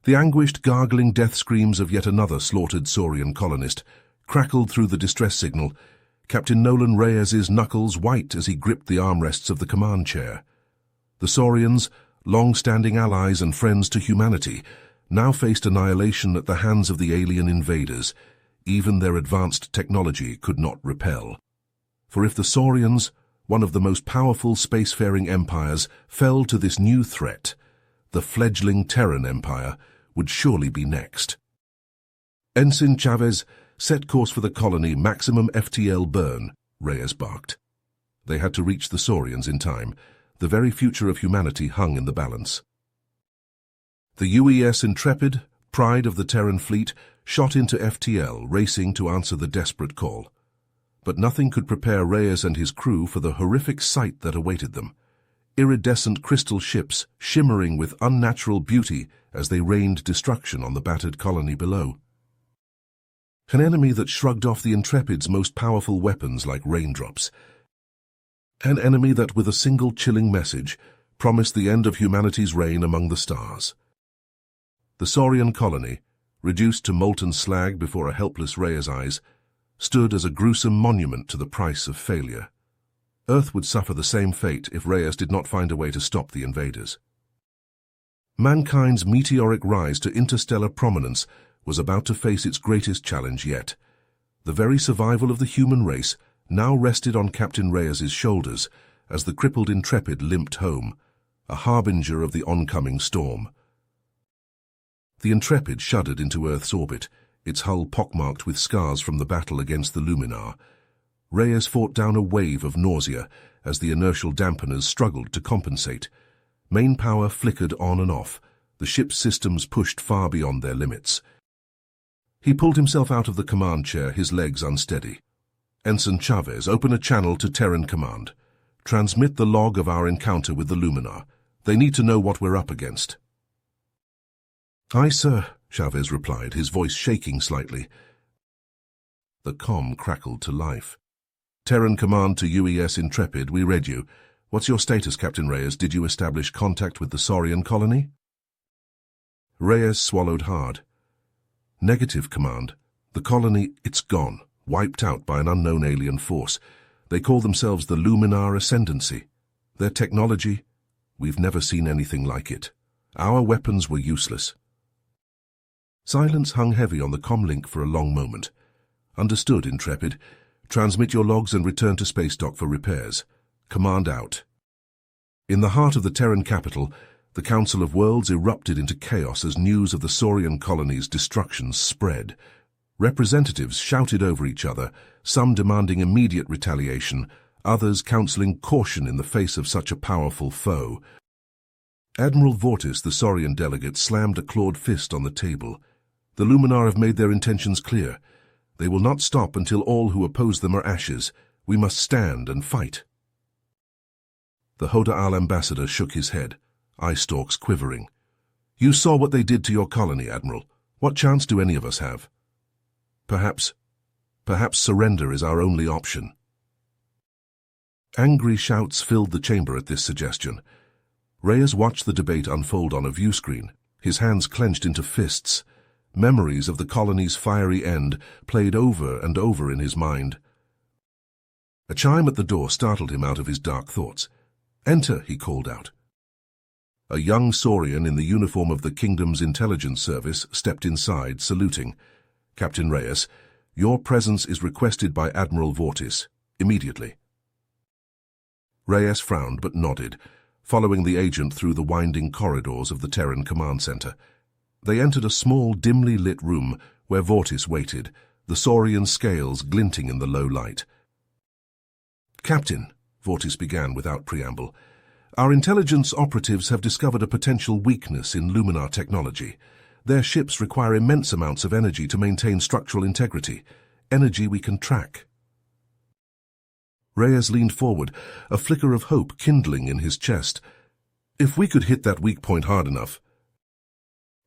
The anguished, gargling death screams of yet another slaughtered Saurian colonist crackled through the distress signal, Captain Nolan Reyes's knuckles white as he gripped the armrests of the command chair. The Saurians, long-standing allies and friends to humanity, now faced annihilation at the hands of the alien invaders. Even their advanced technology could not repel. For if the Saurians, one of the most powerful spacefaring empires, fell to this new threat, the fledgling Terran Empire would surely be next. Ensign Chavez, set course for the colony, maximum FTL burn, Reyes barked. They had to reach the Saurians in time. The very future of humanity hung in the balance. The UES Intrepid, pride of the Terran fleet, shot into FTL, racing to answer the desperate call. But nothing could prepare Reyes and his crew for the horrific sight that awaited them. Iridescent crystal ships shimmering with unnatural beauty as they rained destruction on the battered colony below. An enemy that shrugged off the Intrepid's most powerful weapons like raindrops. An enemy that, with a single chilling message, promised the end of humanity's reign among the stars. The Saurian colony, reduced to molten slag before a helpless Reyes' eyes, stood as a gruesome monument to the price of failure. Earth would suffer the same fate if Reyes did not find a way to stop the invaders. Mankind's meteoric rise to interstellar prominence was about to face its greatest challenge yet. The very survival of the human race now rested on Captain Reyes's shoulders as the crippled Intrepid limped home, a harbinger of the oncoming storm. The Intrepid shuddered into Earth's orbit, its hull pockmarked with scars from the battle against the Luminar. Reyes fought down a wave of nausea as the inertial dampeners struggled to compensate. Main power flickered on and off, the ship's systems pushed far beyond their limits. He pulled himself out of the command chair, his legs unsteady. Ensign Chavez, open a channel to Terran Command. Transmit the log of our encounter with the Luminar. They need to know what we're up against. Aye, sir, Chavez replied, his voice shaking slightly. The comm crackled to life. Terran Command to UES Intrepid, we read you. What's your status, Captain Reyes? Did you establish contact with the Saurian colony? Reyes swallowed hard. Negative, Command. The colony, it's gone, wiped out by an unknown alien force. They call themselves the Luminar Ascendancy. Their technology, we've never seen anything like it. Our weapons were useless. Silence hung heavy on the comlink for a long moment. Understood, Intrepid. Transmit your logs and return to space dock for repairs. Command out. In the heart of the Terran capital, the Council of Worlds erupted into chaos as news of the Saurian colony's destruction spread. Representatives shouted over each other, some demanding immediate retaliation, others counseling caution in the face of such a powerful foe. Admiral Vortis, the Saurian delegate, slammed a clawed fist on the table. The Luminar have made their intentions clear. They will not stop until all who oppose them are ashes. We must stand and fight. The Hoda'al ambassador shook his head, eye stalks quivering. You saw what they did to your colony, Admiral. What chance do any of us have? Perhaps surrender is our only option. Angry shouts filled the chamber at this suggestion. Reyes watched the debate unfold on a view screen, his hands clenched into fists. Memories of the colony's fiery end played over and over in his mind. A chime at the door startled him out of his dark thoughts. Enter, he called out. A young Saurian in the uniform of the Kingdom's intelligence service stepped inside, saluting. Captain Reyes, your presence is requested by Admiral Vortis, immediately. Reyes frowned but nodded, following the agent through the winding corridors of the Terran Command Center. They entered a small, dimly lit room where Vortis waited, the Saurian scales glinting in the low light. Captain, Vortis began without preamble, our intelligence operatives have discovered a potential weakness in Luminar technology. Their ships require immense amounts of energy to maintain structural integrity, energy we can track. Reyes leaned forward, a flicker of hope kindling in his chest. If we could hit that weak point hard enough,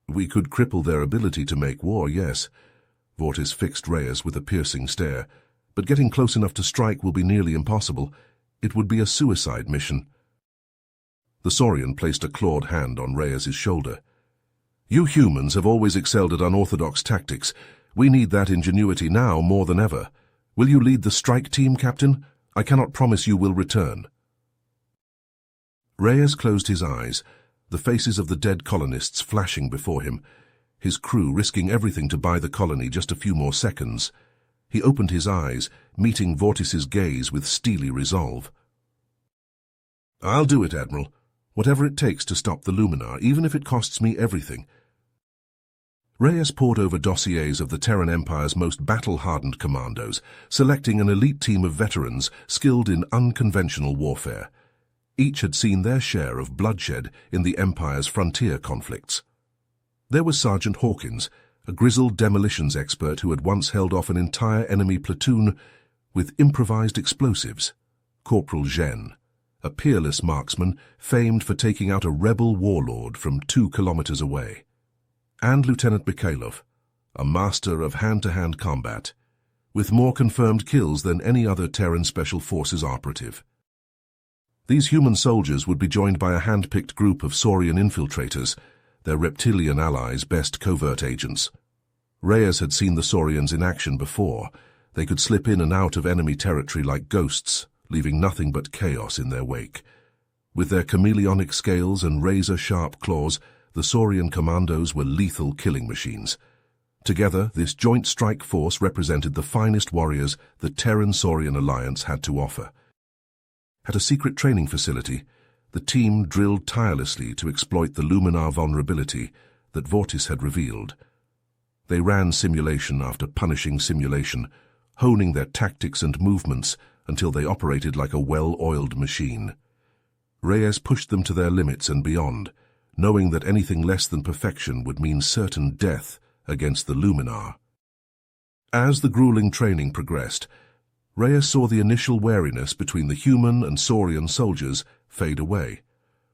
we could cripple their ability to make war, yes. Vortis fixed Reyes with a piercing stare. But getting close enough to strike will be nearly impossible. It would be a suicide mission. The Saurian placed a clawed hand on Reyes's shoulder. You humans have always excelled at unorthodox tactics. We need that ingenuity now more than ever. Will you lead the strike team, Captain? I cannot promise you will return. Reyes closed his eyes, the faces of the dead colonists flashing before him, his crew risking everything to buy the colony just a few more seconds. He opened his eyes, meeting Vortis's gaze with steely resolve. I'll do it, Admiral. Whatever it takes to stop the Luminar, even if it costs me everything. Reyes pored over dossiers of the Terran Empire's most battle-hardened commandos, selecting an elite team of veterans skilled in unconventional warfare. Each had seen their share of bloodshed in the Empire's frontier conflicts. There was Sergeant Hawkins, a grizzled demolitions expert who had once held off an entire enemy platoon with improvised explosives. Corporal Zhen, a peerless marksman famed for taking out a rebel warlord from 2 kilometers away. And Lieutenant Mikhailov, a master of hand-to-hand combat, with more confirmed kills than any other Terran Special Forces operative. These human soldiers would be joined by a hand-picked group of Saurian infiltrators, their reptilian allies' best covert agents. Reyes had seen the Saurians in action before. They could slip in and out of enemy territory like ghosts, leaving nothing but chaos in their wake. With their chameleonic scales and razor-sharp claws, the Saurian commandos were lethal killing machines. Together, this joint strike force represented the finest warriors the Terran-Saurian alliance had to offer. At a secret training facility, the team drilled tirelessly to exploit the Luminar vulnerability that Vortis had revealed. They ran simulation after punishing simulation, honing their tactics and movements until they operated like a well-oiled machine. Reyes pushed them to their limits and beyond, knowing that anything less than perfection would mean certain death against the Luminar. As the grueling training progressed, Reyes saw the initial wariness between the human and Saurian soldiers fade away,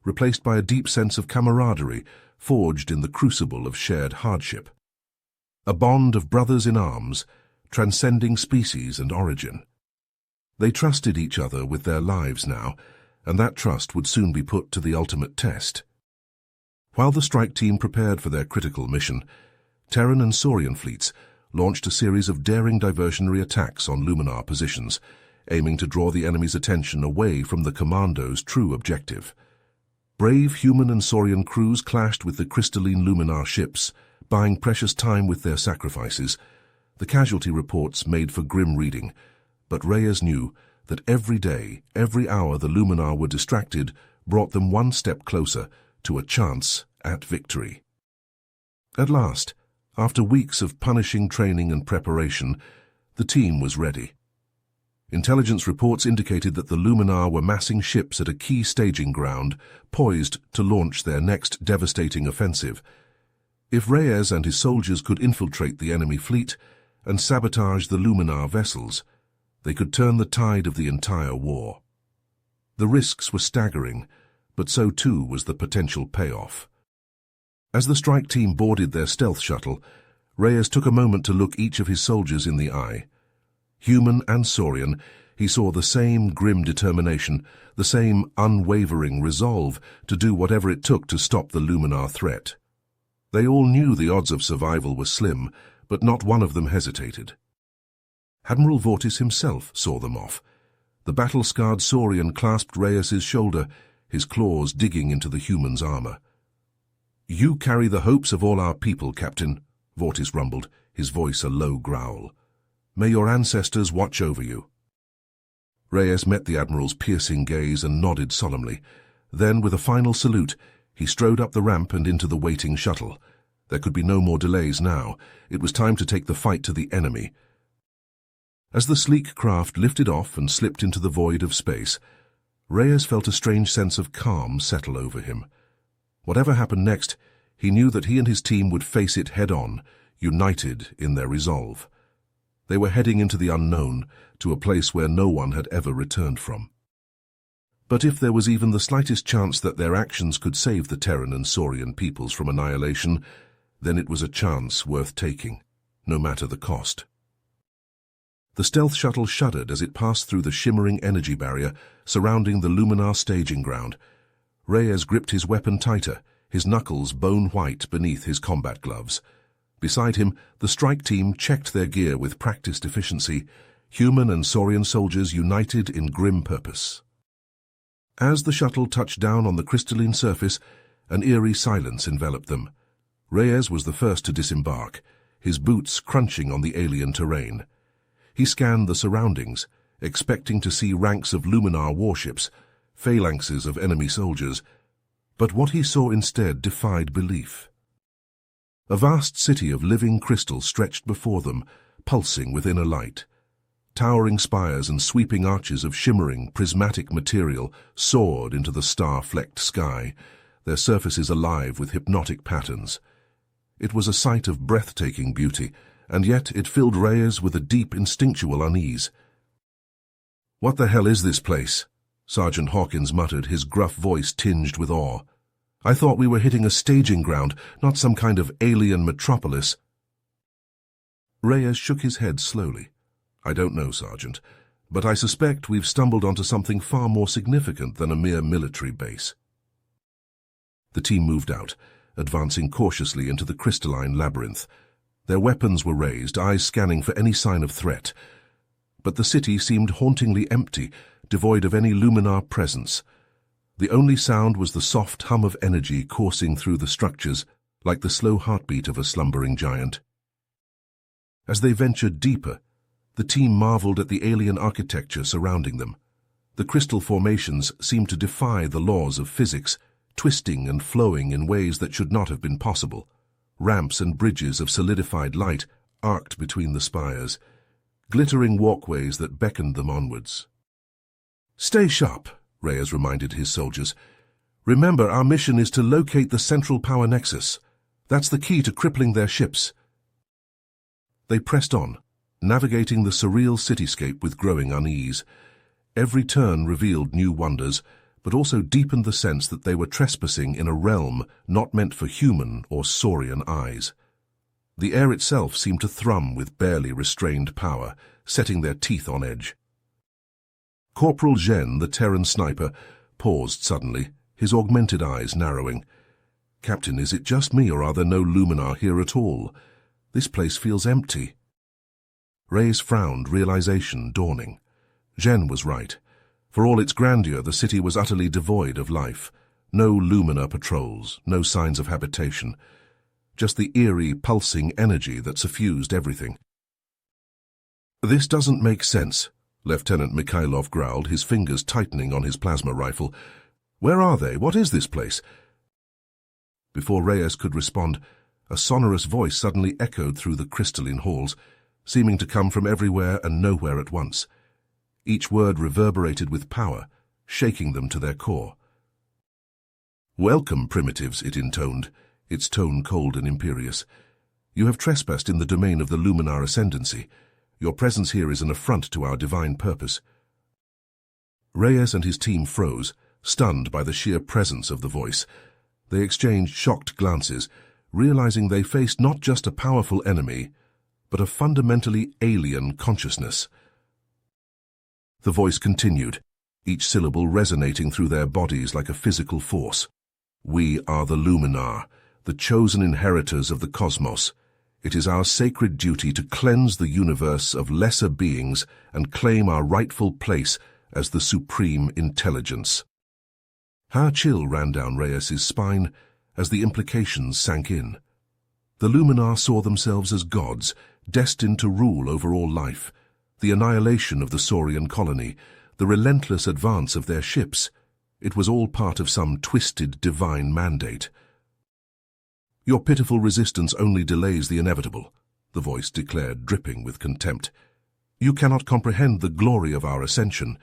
replaced by a deep sense of camaraderie forged in the crucible of shared hardship. A bond of brothers in arms, transcending species and origin. They trusted each other with their lives now, and that trust would soon be put to the ultimate test. While the strike team prepared for their critical mission, Terran and Saurian fleets launched a series of daring diversionary attacks on Luminar positions, aiming to draw the enemy's attention away from the commando's true objective. Brave human and Saurian crews clashed with the crystalline Luminar ships, buying precious time with their sacrifices. The casualty reports made for grim reading, but Reyes knew that every day, every hour the Luminar were distracted brought them one step closer to a chance at victory. At last, after weeks of punishing training and preparation, the team was ready. Intelligence reports indicated that the Luminar were massing ships at a key staging ground, poised to launch their next devastating offensive. If Reyes and his soldiers could infiltrate the enemy fleet and sabotage the Luminar vessels, they could turn the tide of the entire war. The risks were staggering, but so too was the potential payoff. As the strike team boarded their stealth shuttle, Reyes took a moment to look each of his soldiers in the eye. Human and Saurian, he saw the same grim determination, the same unwavering resolve to do whatever it took to stop the Luminar threat. They all knew the odds of survival were slim, but not one of them hesitated. Admiral Vortis himself saw them off. The battle-scarred Saurian clasped Reyes's shoulder, his claws digging into the human's armor. "You carry the hopes of all our people, Captain," Vortis rumbled, his voice a low growl. "May your ancestors watch over you." Reyes met the Admiral's piercing gaze and nodded solemnly. Then, with a final salute, he strode up the ramp and into the waiting shuttle. There could be no more delays now. It was time to take the fight to the enemy. As the sleek craft lifted off and slipped into the void of space, Reyes felt a strange sense of calm settle over him. Whatever happened next, he knew that he and his team would face it head-on, united in their resolve. They were heading into the unknown, to a place where no one had ever returned from. But if there was even the slightest chance that their actions could save the Terran and Saurian peoples from annihilation, then it was a chance worth taking, no matter the cost. The stealth shuttle shuddered as it passed through the shimmering energy barrier surrounding the Luminar staging ground. Reyes gripped his weapon tighter, his knuckles bone-white beneath his combat gloves. Beside him, the strike team checked their gear with practiced efficiency, human and saurian soldiers united in grim purpose. As the shuttle touched down on the crystalline surface, an eerie silence enveloped them. Reyes was the first to disembark, his boots crunching on the alien terrain. He scanned the surroundings, expecting to see ranks of Luminar warships, phalanxes of enemy soldiers, but what he saw instead defied belief. A vast city of living crystal stretched before them, pulsing within a light. Towering spires and sweeping arches of shimmering, prismatic material soared into the star-flecked sky, their surfaces alive with hypnotic patterns. It was a sight of breathtaking beauty, and yet it filled Reyes with a deep instinctual unease. "What the hell is this place?" Sergeant Hawkins muttered, his gruff voice tinged with awe. "I thought we were hitting a staging ground, not some kind of alien metropolis." Reyes shook his head slowly. "I don't know, Sergeant, but I suspect we've stumbled onto something far more significant than a mere military base." The team moved out, advancing cautiously into the crystalline labyrinth. Their weapons were raised, eyes scanning for any sign of threat. But the city seemed hauntingly empty, devoid of any Luminar presence. The only sound was the soft hum of energy coursing through the structures, like the slow heartbeat of a slumbering giant. As they ventured deeper, the team marveled at the alien architecture surrounding them. The crystal formations seemed to defy the laws of physics, twisting and flowing in ways that should not have been possible. Ramps and bridges of solidified light arced between the spires, glittering walkways that beckoned them onwards. "Stay sharp," Reyes reminded his soldiers. "Remember, our mission is to locate the central power nexus. That's the key to crippling their ships." They pressed on, navigating the surreal cityscape with growing unease. Every turn revealed new wonders, but also deepened the sense that they were trespassing in a realm not meant for human or saurian eyes. The air itself seemed to thrum with barely restrained power, setting their teeth on edge. Corporal Gen, the Terran sniper, paused suddenly, his augmented eyes narrowing. "Captain, is it just me, or are there no Luminar here at all? This place feels empty." Reyes frowned, realization dawning. Gen was right. For all its grandeur, the city was utterly devoid of life. No Luminar patrols, no signs of habitation. Just the eerie, pulsing energy that suffused everything. "This doesn't make sense," Lieutenant Mikhailov growled, his fingers tightening on his plasma rifle. "Where are they? What is this place?" Before Reyes could respond, a sonorous voice suddenly echoed through the crystalline halls, seeming to come from everywhere and nowhere at once. Each word reverberated with power, shaking them to their core. "Welcome, primitives," it intoned, its tone cold and imperious. "You have trespassed in the domain of the Luminar Ascendancy. Your presence here is an affront to our divine purpose." Reyes and his team froze, stunned by the sheer presence of the voice. They exchanged shocked glances, realizing they faced not just a powerful enemy, but a fundamentally alien consciousness. The voice continued, each syllable resonating through their bodies like a physical force. "We are the Luminar, the chosen inheritors of the cosmos. It is our sacred duty to cleanse the universe of lesser beings and claim our rightful place as the supreme intelligence." A chill ran down Reyes's spine as the implications sank in. The Luminar saw themselves as gods, destined to rule over all life. The annihilation of the saurian colony, the relentless advance of their ships, it was all part of some twisted divine mandate. "Your pitiful resistance only delays the inevitable," the voice declared, dripping with contempt. "You cannot comprehend the glory of our ascension,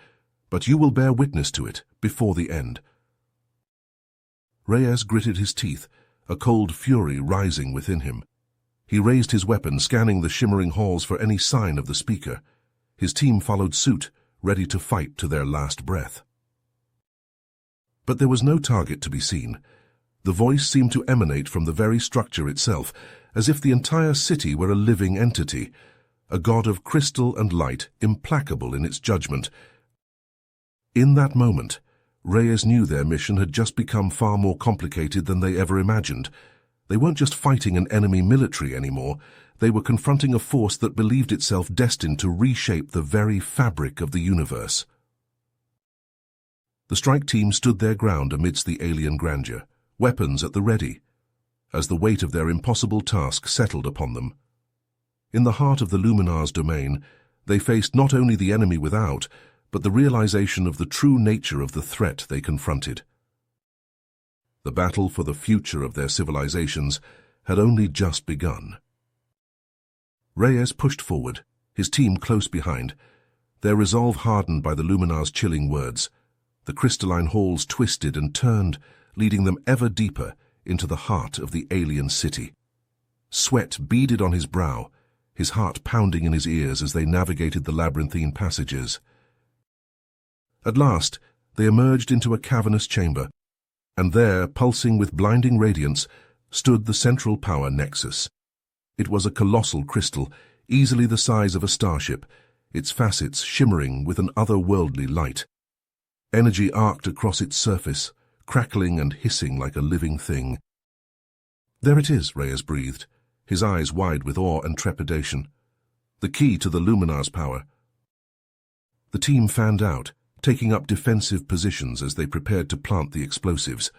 but you will bear witness to it before the end." Reyes gritted his teeth, a cold fury rising within him. He raised his weapon, scanning the shimmering halls for any sign of the speaker. His team followed suit, ready to fight to their last breath. But there was no target to be seen. The voice seemed to emanate from the very structure itself, as if the entire city were a living entity, a god of crystal and light, implacable in its judgment. In that moment, Reyes knew their mission had just become far more complicated than they ever imagined. They weren't just fighting an enemy military anymore. They were confronting a force that believed itself destined to reshape the very fabric of the universe. The strike team stood their ground amidst the alien grandeur, weapons at the ready, as the weight of their impossible task settled upon them. In the heart of the Luminar's domain, they faced not only the enemy without, but the realization of the true nature of the threat they confronted. The battle for the future of their civilizations had only just begun. Reyes pushed forward, his team close behind, their resolve hardened by the Luminar's chilling words. The crystalline halls twisted and turned, leading them ever deeper into the heart of the alien city. Sweat beaded on his brow, his heart pounding in his ears as they navigated the labyrinthine passages. At last, they emerged into a cavernous chamber, and there, pulsing with blinding radiance, stood the central power nexus. It was a colossal crystal, easily the size of a starship, its facets shimmering with an otherworldly light. Energy arced across its surface, crackling and hissing like a living thing. "There it is," Reyes breathed, his eyes wide with awe and trepidation. "The key to the Luminar's power." The team fanned out, taking up defensive positions as they prepared to plant the explosives.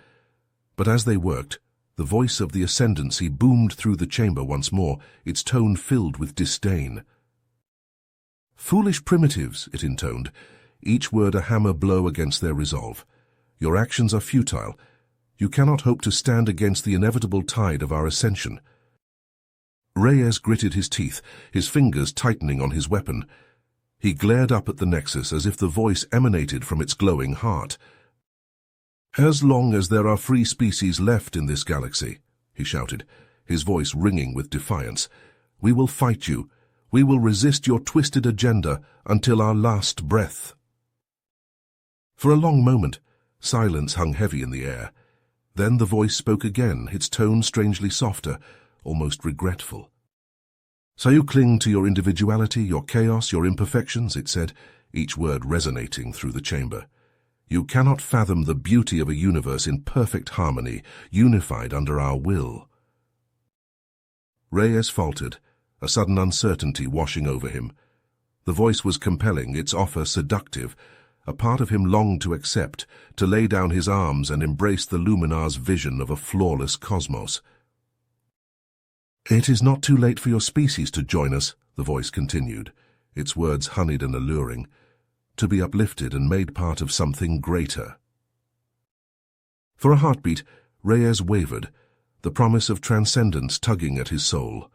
But as they worked, the voice of the Ascendancy boomed through the chamber once more, its tone filled with disdain. "Foolish primitives," it intoned, each word a hammer blow against their resolve. "Your actions are futile. You cannot hope to stand against the inevitable tide of our ascension." Reyes gritted his teeth, his fingers tightening on his weapon. He glared up at the Nexus as if the voice emanated from its glowing heart. "As long as there are free species left in this galaxy," he shouted, his voice ringing with defiance, "we will fight you. We will resist your twisted agenda until our last breath." For a long moment, silence hung heavy in the air. Then the voice spoke again, its tone strangely softer, almost regretful. "So you cling to your individuality, your chaos, your imperfections," it said, each word resonating through the chamber. "You cannot fathom the beauty of a universe in perfect harmony, unified under our will." Reyes faltered, a sudden uncertainty washing over him. The voice was compelling, its offer seductive. A part of him longed to accept, to lay down his arms and embrace the Luminar's vision of a flawless cosmos. "It is not too late for your species to join us," the voice continued, its words honeyed and alluring, "to be uplifted and made part of something greater." For a heartbeat, Reyes wavered, the promise of transcendence tugging at his soul.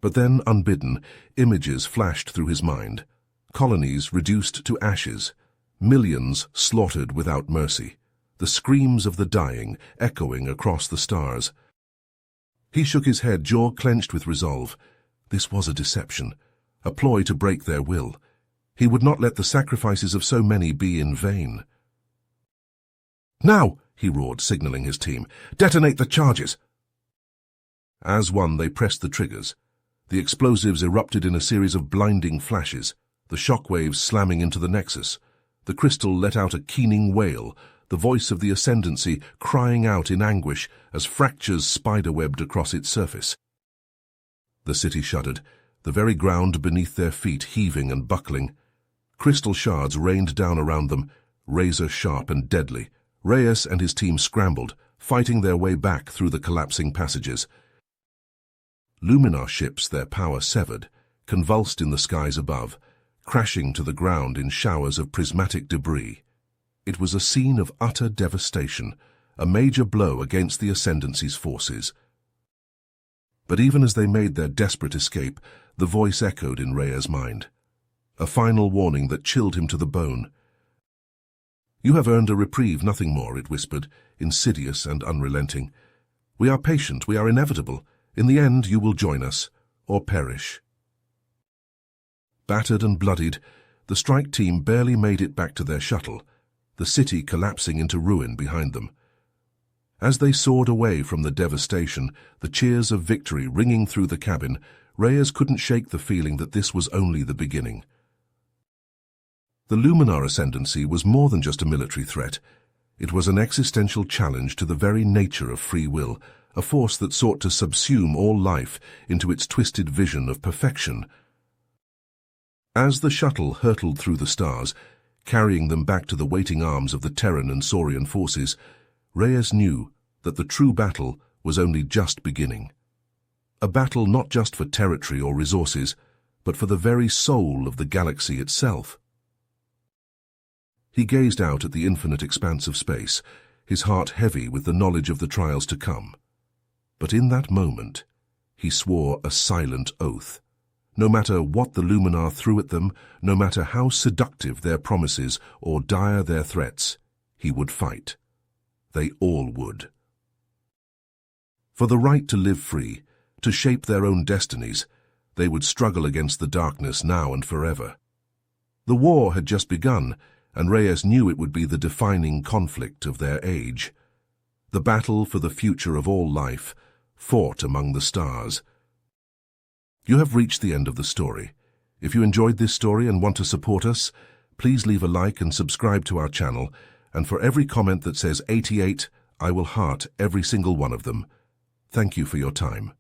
But then, unbidden, images flashed through his mind. Colonies reduced to ashes, millions slaughtered without mercy, the screams of the dying echoing across the stars. He shook his head, jaw clenched with resolve. This was a deception, a ploy to break their will. He would not let the sacrifices of so many be in vain. "Now!" he roared, signaling his team. "Detonate the charges!" As one, they pressed the triggers. The explosives erupted in a series of blinding flashes, the shockwaves slamming into the Nexus. The crystal let out a keening wail, the voice of the Ascendancy crying out in anguish as fractures spiderwebbed across its surface. The city shuddered, the very ground beneath their feet heaving and buckling. Crystal shards rained down around them, razor-sharp and deadly. Reyes and his team scrambled, fighting their way back through the collapsing passages. Luminar ships, their power severed, convulsed in the skies above, crashing to the ground in showers of prismatic debris. It was a scene of utter devastation, a major blow against the Ascendancy's forces. But even as they made their desperate escape, the voice echoed in Rhea's mind. A final warning that chilled him to the bone. "You have earned a reprieve, nothing more," it whispered, insidious and unrelenting. "We are patient, we are inevitable. In the end, you will join us, or perish." Battered and bloodied, the strike team barely made it back to their shuttle, the city collapsing into ruin behind them. As they soared away from the devastation, the cheers of victory ringing through the cabin, Reyes couldn't shake the feeling that this was only the beginning. The Luminar Ascendancy was more than just a military threat. It was an existential challenge to the very nature of free will, a force that sought to subsume all life into its twisted vision of perfection. As the shuttle hurtled through the stars, carrying them back to the waiting arms of the Terran and Saurian forces, Reyes knew that the true battle was only just beginning. A battle not just for territory or resources, but for the very soul of the galaxy itself. He gazed out at the infinite expanse of space, his heart heavy with the knowledge of the trials to come. But in that moment, he swore a silent oath. No matter what the Luminar threw at them, no matter how seductive their promises or dire their threats, he would fight. They all would. For the right to live free, to shape their own destinies, they would struggle against the darkness now and forever. The war had just begun, and Reyes knew it would be the defining conflict of their age. The battle for the future of all life, fought among the stars. You have reached the end of the story. If you enjoyed this story and want to support us, please leave a like and subscribe to our channel, and for every comment that says 88, I will heart every single one of them. Thank you for your time.